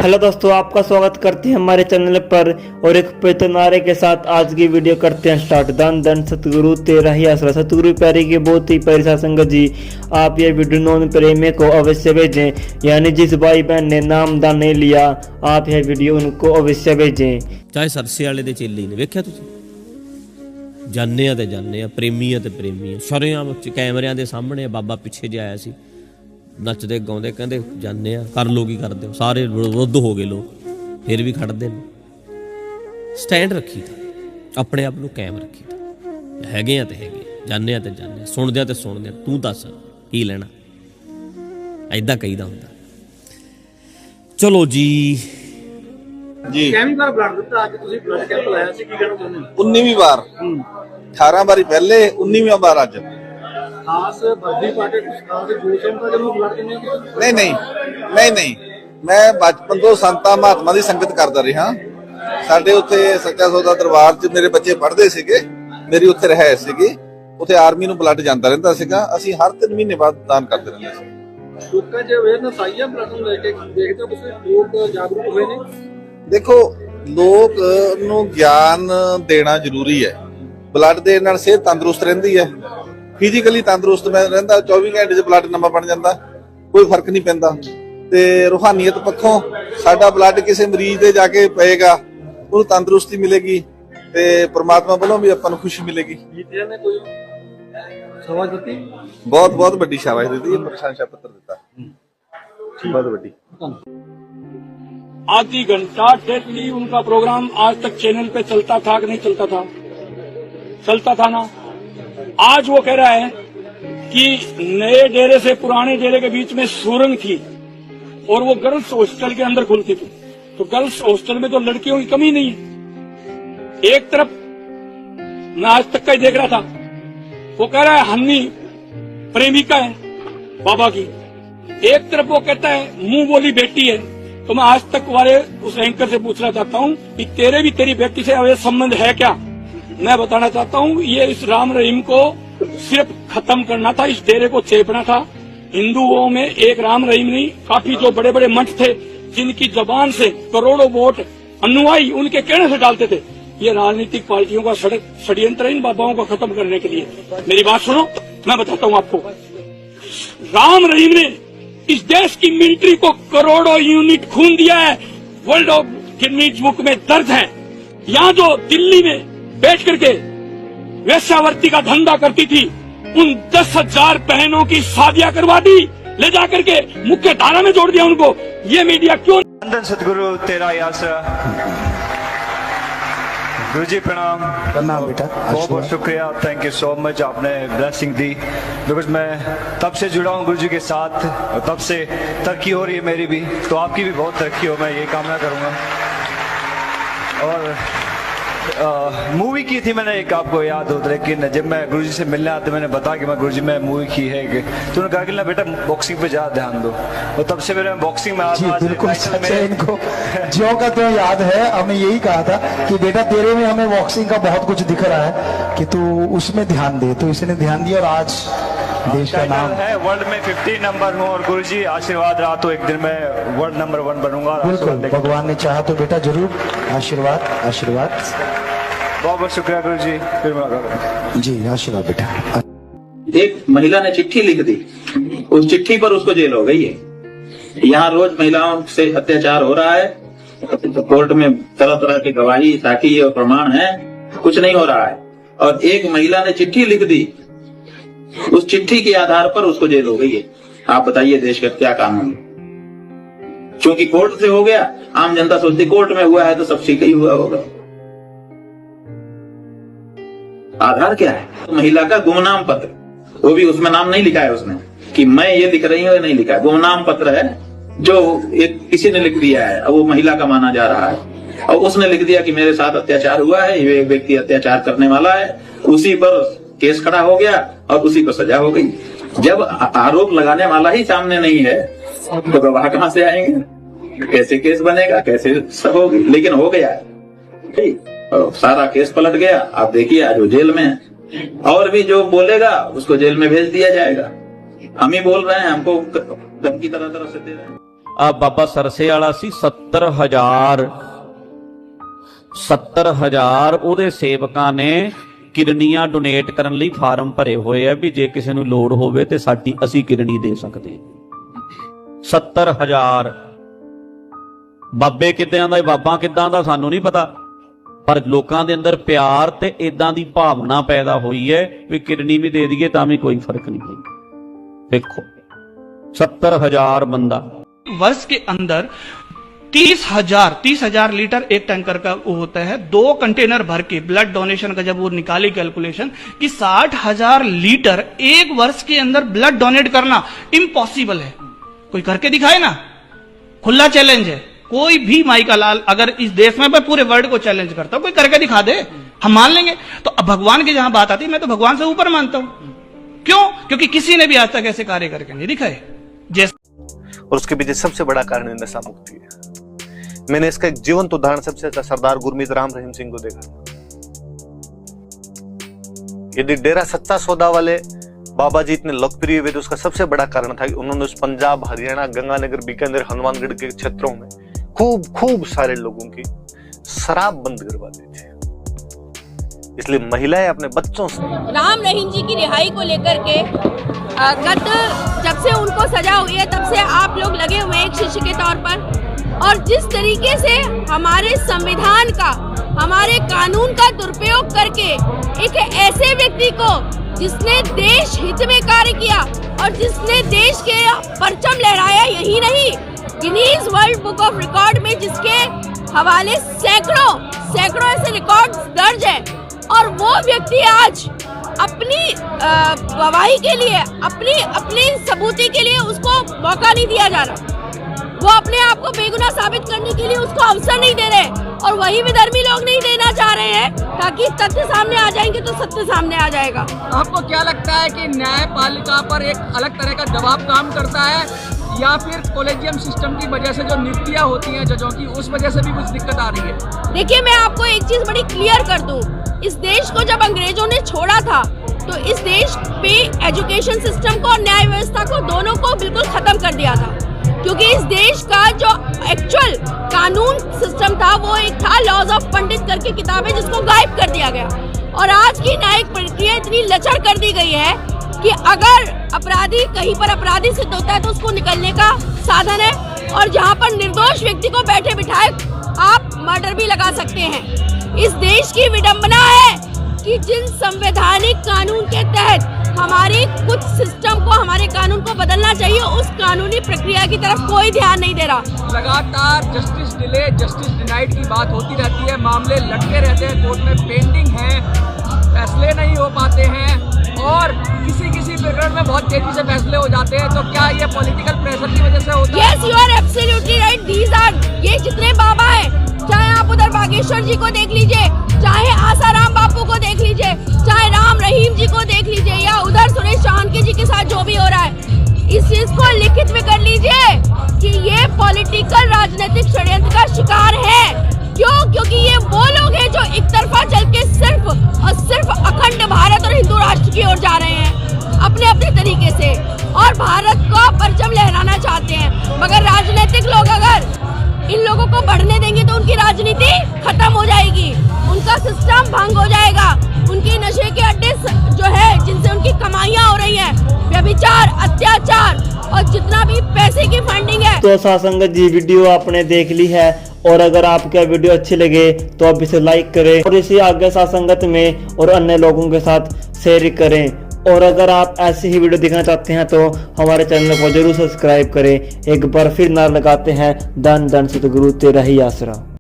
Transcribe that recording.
Hello दोस्तों, आपका स्वागत करते हैं हमारे चैनल पर और एक पवित्र नारे के साथ आज की वीडियो करते हैं स्टार्ट। धन धन सतगुरु तेरा ही आसरा। सतगुरु प्यारे की बहुत ही प्यारी साथ संगत जी, आप ये वीडियो नॉन प्रेमी को अवश्य भेजें, यानी जिस भाई बहन ने नाम दान नहीं लिया आप यह वीडियो उनको अवश्य भेजें। चाहे सरसे वाले दे चेले ने वेख्या तुसीं, जाने आ ते जाने आ, प्रेमी आ ते प्रेमी आ। शरेआम कैमरिਆਂ ਦੇ ਸਾਹਮਣੇ ਬਾਬਾ ਪਿੱਛੇ ਜੇ ਆਇਆ ਸੀ, नचते गाँदे कहते जाने कर लो की करते हो, सारे विरुद्ध हो गए लोग, फिर भी खड़ते हैं। स्टैंड रखी था, अपने आप को कायम रखी था, हैगे तो हैगे, जाने तो जाने, सुनदे तो सुनदे। तू दस की लेना, ऐदा कहीदा होंदा। चलो जी जी 19वीं बार 18 बारी पहले 19वीं बार अज नहीं मैं बचपन तो संतां महात्मा की संगत करता रहा। साडे उत्थे सच्चा सौदा दरबार च मेरे बच्चे पढ़ते सीगे, मेरी उत्थे रहायश सीगी, उत्थे आर्मी नूं ब्लड जांदा रहिंदा सीगा। असीं हर 3 महीने बाद दान करते रहंदे सी। लोकां च अवेयरनेस आई है ब्लड नूं लेके, देखदे हो तुसीं लोक जागरूक होए ने। देखो लोक नूं ज्ञान देना जरूरी है। ब्लड देण नाल सेहत तंदुरुस्त रहिंदी है, फिजिकली तंदुरुस्त मैं रहिंदा। 24 घंटे च ब्लड नंबर बन जाता, कोई फर्क नहीं पैंदा। ते रूहानीयत पक्षों साडा ब्लड किसी मरीज दे जाके पेगा, उन्हें तंदुरुस्ती मिलेगी ते परमात्मा वालों भी आपां नूं खुशी मिलेगी। बहुत बहुत बड़ी शाबाश दी, प्रशंसा पत्र दिता, बहुत बड़ी। आधी घंटा डेली उनका प्रोग्राम आज तक चैनल पे चलता था कि नहीं चलता था? चलता था ना। आज वो कह रहा है कि नए डेरे से पुराने डेरे के बीच में सुरंग थी और वो गर्ल्स हॉस्टल के अंदर खुलती थी। तो गर्ल्स हॉस्टल में तो लड़कियों की कमी नहीं है। एक तरफ मैं आज तक का ही देख रहा था, वो कह रहा है हन्नी प्रेमिका है बाबा की, एक तरफ वो कहता है मुंह बोली बेटी है। तो मैं आज तक वाले उस एंकर से पूछना चाहता हूँ कि तेरे भी तेरी बेटी से अवैध संबंध है क्या? मैं बताना चाहता हूँ ये इस राम रहीम को सिर्फ खत्म करना था, इस डेरे को चेपना था। हिंदुओं में एक राम रहीम नहीं, काफी जो बड़े बड़े मठ थे जिनकी जबान से करोड़ों वोट अनुयायी उनके कहने से डालते थे। ये राजनीतिक पार्टियों का षड्यंत्र इन बाबाओं को खत्म करने के लिए। मेरी बात सुनो, मैं बताता हूँ आपको। राम रहीम ने इस देश की मिलिट्री को करोड़ों यूनिट खून दिया है, वर्ल्ड ऑफ गिनीज बुक में दर्ज है। यहाँ जो दिल्ली में बैठ करके वेश्यावृत्ति का धंधा करती थी, उन 10,000 बहनों की शादियां करवा दी, ले जाकर के मुख्य धारा में जोड़ दिया उनको। ये मीडिया क्यों? सतगुरु तेरा ही आसरा। गुरु जी प्रणाम बेटा, बहुत बहुत शुक्रिया, थैंक यू सो मच, आपने ब्लेसिंग दी। बिकॉज मैं तब से जुड़ा हूँ गुरु जी के साथ और तब से तरक्की हो रही है मेरी भी, तो आपकी भी बहुत तरक्की हो, मैं ये कामना करूँगा। और मूवी की थी मैंने एक, आपको याद हो, लेकिन जब मैं गुरुजी से मिलने आते मैंने बताया कि मैं गुरुजी मैं मूवी की है कि, तो उन्होंने कहा कि ना बेटा बॉक्सिंग पे ज्यादा ध्यान दो, और तब से मेरे बॉक्सिंग में आता। बिल्कुल सच है, इनको जो का तो याद है, हमें यही कहा था कि बेटा तेरे में हमें बॉक्सिंग का बहुत कुछ दिख रहा है कि तू उसमें ध्यान दे, तो इसने ध्यान दिया और आज देश का नाम है। वर्ल्ड में 50 नंबर हूँ और गुरुजी आशीर्वाद रहा तो एक दिन मैं वर्ल्ड नंबर 1 बनूंगा। बिल्कुल, भगवान ने चाहा तो बेटा जरूर। आशीर्वाद आशीर्वाद, बहुत बहुत शुक्रिया गुरु जी, फिर मुलाकात जी। आशीर्वाद बेटा। एक महिला ने चिट्ठी लिख दी, उस चिट्ठी पर उसको जेल हो गई है। यहाँ रोज महिलाओं से अत्याचार हो रहा है, तो कोर्ट में तरह तरह की गवाही साक्षी और प्रमाण है, कुछ नहीं हो रहा है। और एक महिला ने चिट्ठी लिख दी, उस चिट्ठी के आधार पर उसको जेल हो गई है। आप बताइए देश का क्या कानून? क्योंकि कोर्ट से हो गया, आम जनता सोचती कोर्ट में हुआ है तो सब ठीक ही हुआ होगा। आधार क्या है? तो महिला का गुमनाम पत्र, वो भी उसमें नाम नहीं लिखा है उसने कि मैं ये लिख रही हूँ, नहीं लिखा है। गुमनाम पत्र है जो एक किसी ने लिख दिया है, अब वो महिला का माना जा रहा है, और उसने लिख दिया कि मेरे साथ अत्याचार हुआ है, ये व्यक्ति अत्याचार करने वाला है। उसी पर केस खड़ा हो गया और उसी को सजा हो गई। जब आरोप लगाने वाला ही सामने नहीं है तो गवाह कहां से आएंगे? कैसे केस बनेगा, कैसे सब होगी? लेकिन हो गया, सारा केस पलट गया। आप देखिए आज वो जेल में है, और भी जो बोलेगा उसको जेल में भेज दिया जाएगा। हम ही बोल रहे हैं, हमको धमकी तरह तरह से दे रहे हैं। ਆ ਬਾਬਾ ਸਰਸੇ ਵਾਲਾ ਸੀ 70,000 ਉਹਦੇ ਸੇਵਕਾਂ ਨੇ ਕਿਰਨੀਆਂ ਡੋਨੇਟ ਕਰਨ ਲਈ ਫਾਰਮ ਭਰੇ ਹੋਏ ਆ ਵੀ ਜੇ ਕਿਸੇ ਨੂੰ ਲੋੜ ਹੋਵੇ ਤੇ ਸਾਡੀ ਅਸੀਂ ਕਿਰਨੀ ਦੇ ਸਕਦੇ ਹਾਂ। 70,000 ਬਾਬੇ ਕਿੱਦਾਂ ਦਾ ਬਾਬਾ ਕਿੱਦਾਂ ਦਾ ਸਾਨੂੰ ਨਹੀਂ ਪਤਾ, ਪਰ ਲੋਕਾਂ ਦੇ ਅੰਦਰ ਪਿਆਰ ਤੇ ਇਦਾਂ ਦੀ ਭਾਵਨਾ ਪੈਦਾ ਹੋਈ ਹੈ ਵੀ ਕਿਰਨੀ ਵੀ ਦੇ ਦਈਏ ਤਾਂ ਵੀ ਕੋਈ ਫਰਕ नहीं पड़ेगा। देखो 70,000 बंदा वर्ष के अंदर 30,000 लीटर एक टैंकर का वो होता है। 2 कंटेनर भर के ब्लड डोनेशन का जब वो निकाली कैलकुलेशन कि 60,000 लीटर एक वर्ष के अंदर ब्लड डोनेट करना इम्पॉसिबल है। कोई करके दिखाए ना, खुला चैलेंज है। कोई भी माई का लाल अगर इस देश में, मैं पूरे वर्ल्ड को चैलेंज करता हूं, कोई करके दिखा दे, हम मान लेंगे। तो अब भगवान की जहां बात आती है, मैं तो भगवान से ऊपर मानता हूं। क्यों? क्योंकि किसी ने भी आज तक ऐसे कार्य करके नहीं दिखाए। और उसके पीछे सबसे बड़ा कारण नशा मुक्ति है। मैंने इसका एक जीवंत उदाहरण सबसे अच्छा सरदार गुरमीत राम रहीम सिंह को देखा। यदि डेरा सच्चा सौदा वाले बाबा जी इतने लोकप्रिय हुए तो उसका सबसे बड़ा कारण था कि उन्होंने उस पंजाब, हरियाणा, गंगानगर, बीकानेर, हनुमानगढ़ के क्षेत्रों में खूब सारे लोगों की शराब बंद करवा दी थी। इसलिए महिलाएं अपने बच्चों से राम रहीम जी की रिहाई को लेकर के गत जब से उनको सजा हुई है तब से आप लोग लगे हुए हैं एक शिष्य के तौर पर, और जिस तरीके से हमारे संविधान का, हमारे कानून का दुरुपयोग करके एक ऐसे व्यक्ति को जिसने देश हित में कार्य किया और जिसने देश के परचम लहराया, यही नहीं Guinness world book of record में जिसके हवाले सैकड़ों ऐसे रिकॉर्ड दर्ज है, और वो व्यक्ति आज अपनी गवाही के लिए, अपनी सबूती के लिए उसको मौका नहीं दिया जा रहा। वो अपने आप को बेगुनाह साबित करने के लिए उसको अवसर नहीं दे रहे, और वही विधर्मी लोग नहीं देना चाह रहे हैं, ताकि तथ्य सामने आ जाएंगे तो सत्य सामने आ जाएगा। आपको क्या लगता है कि न्यायपालिका पर एक अलग तरह का दबाव काम करता है, या फिर कॉलेजियम सिस्टम की वजह से जो नियुक्तियां होती हैं जजों की, उस वजह से भी कुछ दिक्कत आ रही है? देखिए, मैं आपको एक चीज बड़ी क्लियर कर दूं, इस देश को जब अंग्रेजों ने छोड़ा था तो इस देश पे एजुकेशन सिस्टम को और न्याय व्यवस्था को, दोनों को बिल्कुल खत्म कर दिया था, क्योंकि इस देश का जो एक्चुअल कानून सिस्टम था वो एक था लॉज ऑफ पंडित करके किताब है, जिसको गायब कर दिया गया। और आज की न्यायिक प्रक्रिया इतनी लचर कर दी गई है कि अगर अपराधी कहीं पर अपराधी सिद्ध होता है तो उसको निकलने का साधन है, और जहां पर निर्दोष व्यक्ति को बैठे बिठाए आप मर्डर भी लगा सकते हैं। इस देश की विडंबना है कि जिन संवैधानिक कानून के तहत हमारे कुछ सिस्टम को, हमारे कानून को बदलना चाहिए, उस कानूनी प्रक्रिया की तरफ कोई ध्यान नहीं दे रहा। लगातार जस्टिस डिले, जस्टिस डिनाइड की बात होती रहती है, मामले लटके रहते हैं, कोर्ट में पेंडिंग है, फैसले नहीं हो पाते हैं, और किसी प्रकरण में बहुत तेजी से फैसले हो जाते हैं। तो क्या ये पॉलिटिकल प्रेशर की वजह से होता है? Yes, you are absolutely right. These are, ये जितने बाबा हैं, चाहे आप उधर बागेश्वर जी को देख लीजिए, चाहे आसाराम बापू को देख लीजिए, चाहे राम रहीम जी को देख लीजिए, या उधर सुरेश चाहनके जी के साथ जो भी हो रहा है, इस चीज को लिखित में कर लीजिए कि ये पॉलिटिकल राजनीतिक षड्यंत्र का शिकार है। क्यों? क्योंकि ये वो लोग हैं जो एक तरफा चल के सिर्फ और सिर्फ अखंड भारत और हिंदू राष्ट्र की ओर जा रहे हैं अपने तरीके से, और भारत को परचम लहराना चाहते हैं। मगर राजनीतिक लोग अगर इन लोगों को बढ़ने देंगे तो उनकी राजनीति खत्म हो जाएगी, उनका सिस्टम भंग हो जाएगा, उनके नशे के अड्डे जो है जिनसे उनकी कमाइयां हो रही हैं, व्यभिचार, अत्याचार और जितना भी पैसे की फंडिंग है। तो सासंगत जी, वीडियो आपने देख ली है, और अगर आपको वीडियो अच्छी लगे तो आप इसे लाइक करें और इसे आगे सासंगत में और अन्य लोगों के साथ शेयर करें। और अगर आप ऐसी ही वीडियो देखना चाहते हैं तो हमारे चैनल को जरूर सब्सक्राइब करें। एक बार फिर नारा लगाते हैं, धन धन सतगुरु तेरा ही आसरा।